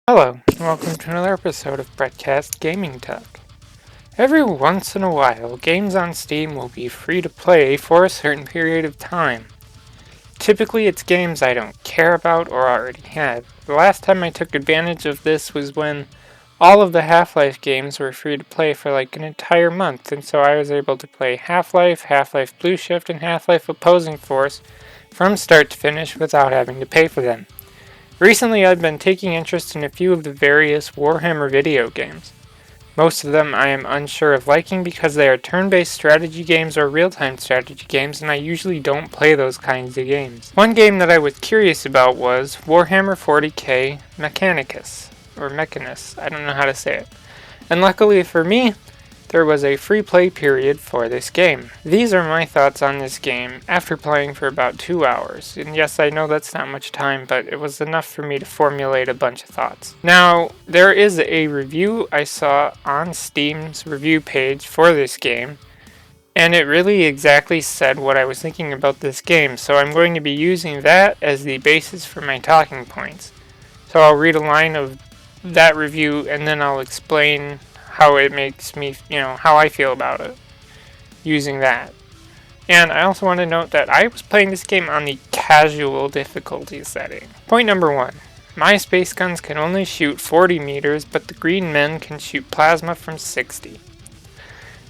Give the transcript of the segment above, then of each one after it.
Hello, and welcome to another episode of Brettcast Gaming Talk. Every once in a while, games on Steam will be free to play for a certain period of time. Typically, it's games I don't care about or already have. The last time I took advantage of this was when all of the Half-Life games were free to play for like an entire month, and so I was able to play Half-Life, Half-Life Blue Shift, and Half-Life Opposing Force from start to finish without having to pay for them. Recently, I've been taking interest in a few of the various Warhammer video games. Most of them I am unsure of liking because they are turn-based strategy games or real-time strategy games, and I usually don't play those kinds of games. One game that I was curious about was Warhammer 40K Mechanicus, or Mechanus, I don't know how to say it. And luckily for me, there was a free play period for this game. These are my thoughts on this game after playing for about 2 hours. And yes, I know that's not much time, but it was enough for me to formulate a bunch of thoughts. Now, there is a review I saw on Steam's review page for this game, and it really exactly said what I was thinking about this game, so I'm going to be using that as the basis for my talking points. So I'll read a line of that review and then I'll explain how it makes me, how I feel about it, using that. And I also want to note that I was playing this game on the casual difficulty setting. Point number 1. My space guns can only shoot 40 meters, but the green men can shoot plasma from 60.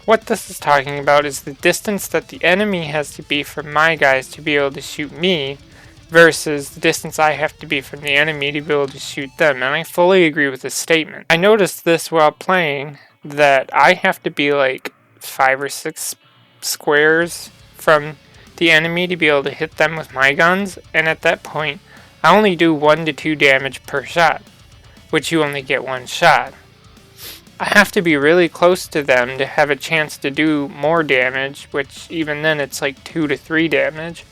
What this is talking about is the distance that the enemy has to be from my guys to be able to shoot me, versus the distance I have to be from the enemy to be able to shoot them, and I fully agree with this statement. I noticed this while playing, that I have to be like 5 or 6 squares from the enemy to be able to hit them with my guns, and at that point, I only do 1 to 2 damage per shot, which you only get 1 shot. I have to be really close to them to have a chance to do more damage, which even then it's like 2 to 3 damage,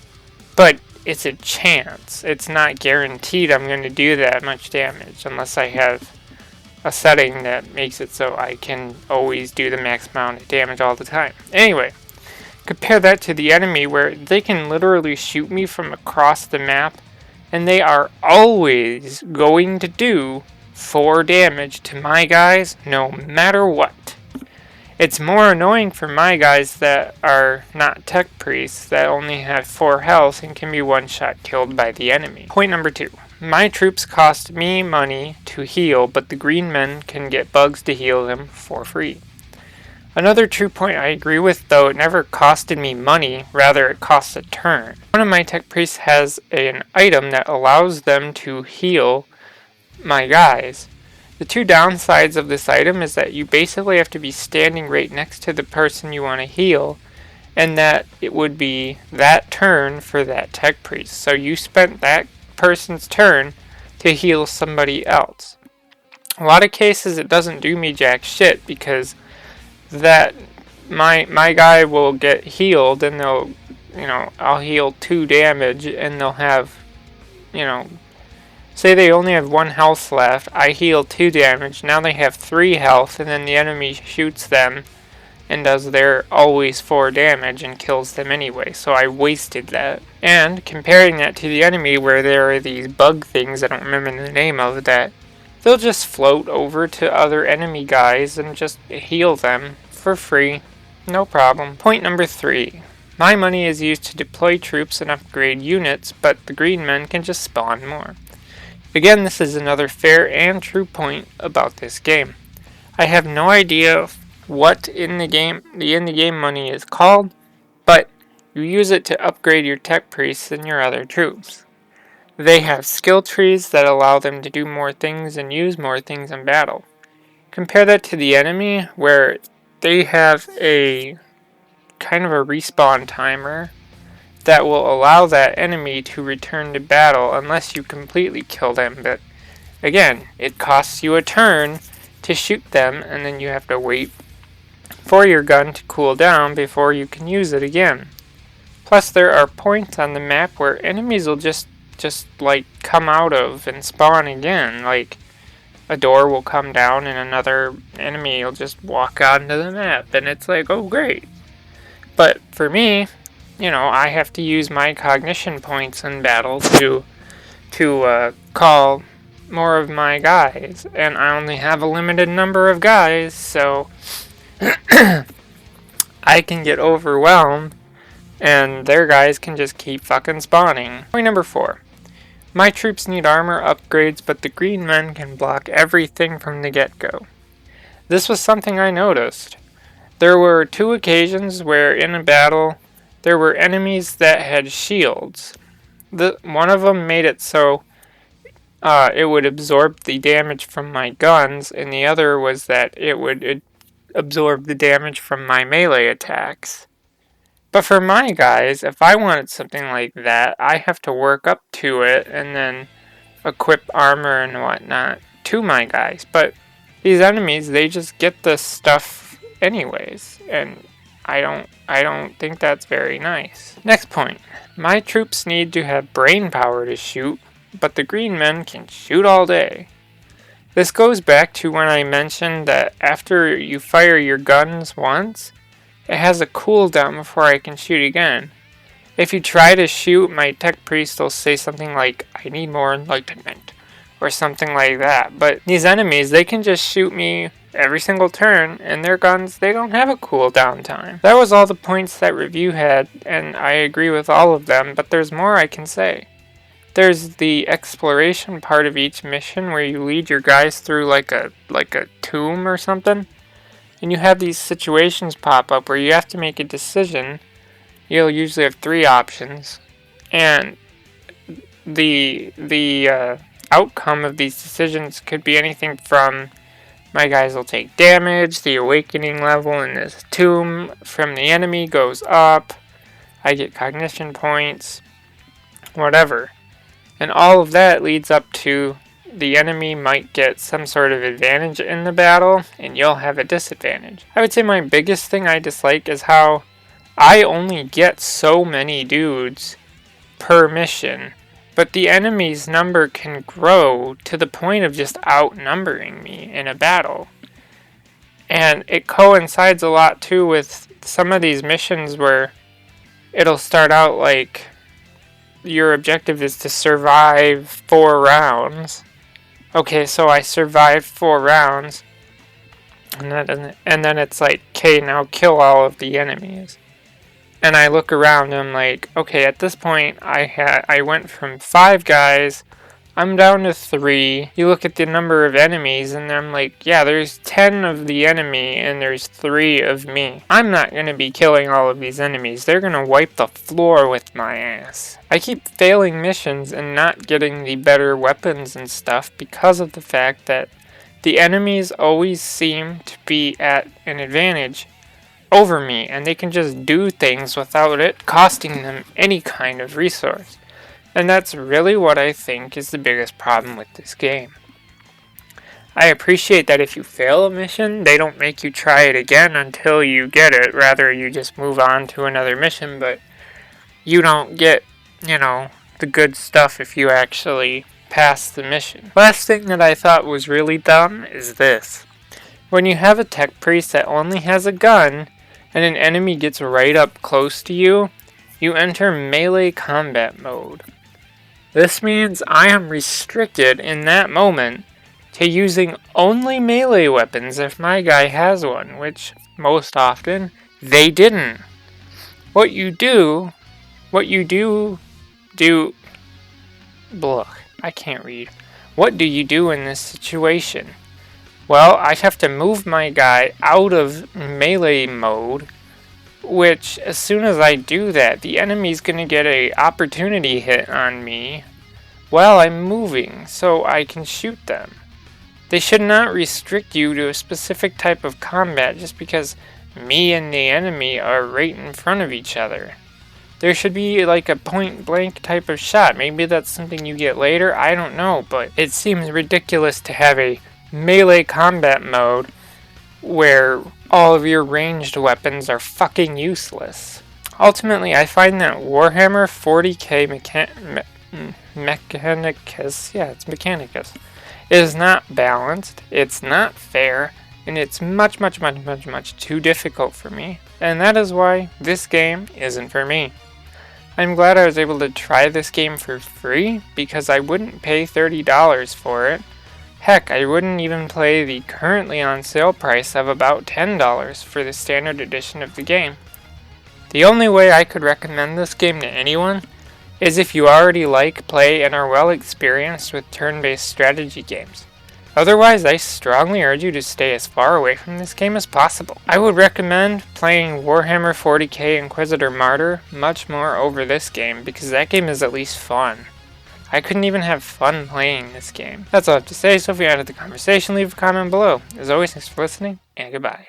but it's a chance. It's not guaranteed I'm going to do that much damage unless I have a setting that makes it so I can always do the max amount of damage all the time. Anyway, compare that to the enemy where they can literally shoot me from across the map and they are always going to do 4 damage to my guys no matter what. It's more annoying for my guys that are not tech priests that only have 4 health and can be one-shot killed by the enemy. Point number 2. My troops cost me money to heal, but the green men can get bugs to heal them for free. Another true point I agree with, though it never costed me money, rather it costs a turn. One of my tech priests has an item that allows them to heal my guys. The 2 downsides of this item is that you basically have to be standing right next to the person you want to heal, and that it would be that turn for that tech priest. So you spent that person's turn to heal somebody else. A lot of cases it doesn't do me jack shit because that my guy will get healed and they'll, I'll heal 2 damage and they'll have, say they only have 1 health left, I heal 2 damage, now they have 3 health, and then the enemy shoots them and does their always 4 damage and kills them anyway, so I wasted that. And comparing that to the enemy where there are these bug things, I don't remember the name of that, they'll just float over to other enemy guys and just heal them for free, no problem. Point number 3. My money is used to deploy troops and upgrade units, but the green men can just spawn more. Again, this is another fair and true point about this game. I have no idea what in the game money is called, but you use it to upgrade your tech priests and your other troops. They have skill trees that allow them to do more things and use more things in battle. Compare that to the enemy, where they have a kind of a respawn timer that will allow that enemy to return to battle unless you completely kill them, but again, it costs you a turn to shoot them and then you have to wait for your gun to cool down before you can use it again. Plus there are points on the map where enemies will just like come out of and spawn again, like a door will come down and another enemy will just walk onto the map and it's like, oh great. But for me, I have to use my cognition points in battle to call more of my guys, and I only have a limited number of guys, so I can get overwhelmed, and their guys can just keep fucking spawning. Point number 4. My troops need armor upgrades, but the green men can block everything from the get-go. This was something I noticed. There were 2 occasions where in a battle, there were enemies that had shields. One of them made it so it would absorb the damage from my guns, and the other was that it would absorb the damage from my melee attacks. But for my guys, if I wanted something like that, I have to work up to it and then equip armor and whatnot to my guys. But these enemies, they just get this stuff anyways, and I don't think that's very nice. Next point. My troops need to have brain power to shoot, but the green men can shoot all day. This goes back to when I mentioned that after you fire your guns once, it has a cooldown before I can shoot again. If you try to shoot, my tech priest will say something like, "I need more enlightenment," or something like that. But these enemies, they can just shoot me every single turn, and their guns, they don't have a cooldown time. That was all the points that review had, and I agree with all of them, but there's more I can say. There's the exploration part of each mission where you lead your guys through like a tomb or something. And you have these situations pop up where you have to make a decision. You'll usually have 3 options. And the outcome of these decisions could be anything from my guys will take damage, the awakening level in this tomb from the enemy goes up, I get cognition points, whatever. And all of that leads up to the enemy might get some sort of advantage in the battle, and you'll have a disadvantage. I would say my biggest thing I dislike is how I only get so many dudes per mission, but the enemy's number can grow to the point of just outnumbering me in a battle. And it coincides a lot too with some of these missions where it'll start out like your objective is to survive 4 rounds. Okay, so I survived 4 rounds, and then it's like, okay, now kill all of the enemies. And I look around and I'm like, okay, at this point I went from 5 guys, I'm down to 3. You look at the number of enemies and I'm like, yeah, there's 10 of the enemy and there's 3 of me. I'm not going to be killing all of these enemies. They're going to wipe the floor with my ass. I keep failing missions and not getting the better weapons and stuff because of the fact that the enemies always seem to be at an advantage over me, and they can just do things without it costing them any kind of resource. And that's really what I think is the biggest problem with this game. I appreciate that if you fail a mission, they don't make you try it again until you get it. Rather, you just move on to another mission, but you don't get, the good stuff if you actually pass the mission. Last thing that I thought was really dumb is this. When you have a tech priest that only has a gun, and an enemy gets right up close to you, you enter melee combat mode. This means I am restricted in that moment to using only melee weapons if my guy has one, which most often they didn't. What you do, I can't read. What do you do in this situation? Well, I have to move my guy out of melee mode, which as soon as I do that, the enemy's going to get an opportunity hit on me while I'm moving, so I can shoot them. They should not restrict you to a specific type of combat just because me and the enemy are right in front of each other. There should be like a point blank type of shot. Maybe that's something you get later, I don't know, but it seems ridiculous to have a melee combat mode where all of your ranged weapons are fucking useless. Ultimately, I find that Warhammer 40K Mechanicus, it's Mechanicus, is not balanced, it's not fair, and it's much too difficult for me. And that is why this game isn't for me. I'm glad I was able to try this game for free because I wouldn't pay $30 for it. Heck, I wouldn't even play the currently on sale price of about $10 for the standard edition of the game. The only way I could recommend this game to anyone is if you already like, play, and are well experienced with turn-based strategy games. Otherwise, I strongly urge you to stay as far away from this game as possible. I would recommend playing Warhammer 40K Inquisitor Martyr much more over this game because that game is at least fun. I couldn't even have fun playing this game. That's all I have to say, so if you added the conversation, leave a comment below. As always, thanks for listening, and goodbye.